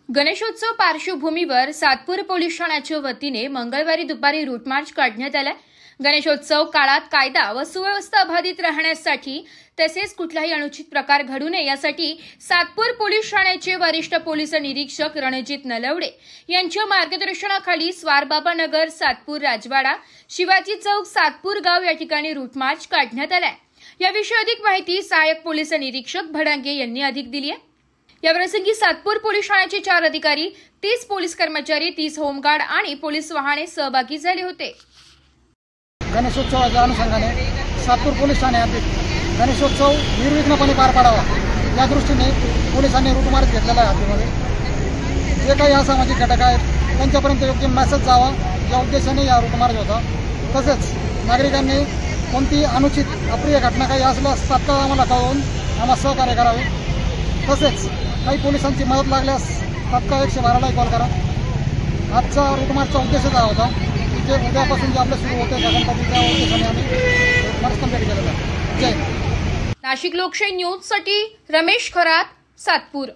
गणेशोत्सव पार्श्वभूमीवर सातपूर पोलीस ठाण्याच्या वतीने मंगळवारी दुपारी रूट मार्च काढण्यात आला। गणेशोत्सव काळात कायदा व सुव्यवस्था बाधित राहण्यासाठी तसेच कुठलाही अनुचित प्रकार घडू नये यासाठी सातपूर पोलीस ठाण्याचे वरिष्ठ पोलीस निरीक्षक रणजित नलवडे यांच्या मार्गदर्शनाखाली स्वारबाबा नगर, सातपूर राजवाडा, शिवाजी चौक, सातपूर गाव या ठिकाणी रूट मार्च काढण्यात आला। याविषयी अधिक माहिती सहाय्यक पोलीस निरीक्षक भडांगे यांनी अधिक दिली आहे। याप्रसंगी सातपूर पोलीस ठाण्याचे 4 अधिकारी, 30 पोलीस कर्मचारी, 30 होमगार्ड आणि पोलीस वाहने सहभागी झाले होते। गणेशोत्सवाच्या अनुषंगाने सातपूर पोलीस ठाण्यात गणेशोत्सव निर्विघ्नपणे पार पाडावा या दृष्टीने पोलिसांनी रूट मार्च घेतलेला आहे। हातीमध्ये जे काही असामाजिक घटक आहेत त्यांच्यापर्यंत योग्य मेसेज जावा या उद्देशाने या रूट मार्च होता। तसेच नागरिकांनी कोणती अनुचित अप्रिय घटना काही असल्यास तात्काळ आम्हाला कळवून आम्हाला सहकार्य करावे। तसेच काही पोलिसांची मदत लागल्यास तात्काळ 112ला कॉल करा। आजचा रूट मार्चचा उद्देश हा होता की जे उद्यापासून जे आपलं सुरू होते गणपती त्या उद्देशाने आम्ही रूट मार्च कंप्लीट केलेला आहे। जय नाशिक लोकशाही न्यूजसाठी रमेश खरात, सातपूर।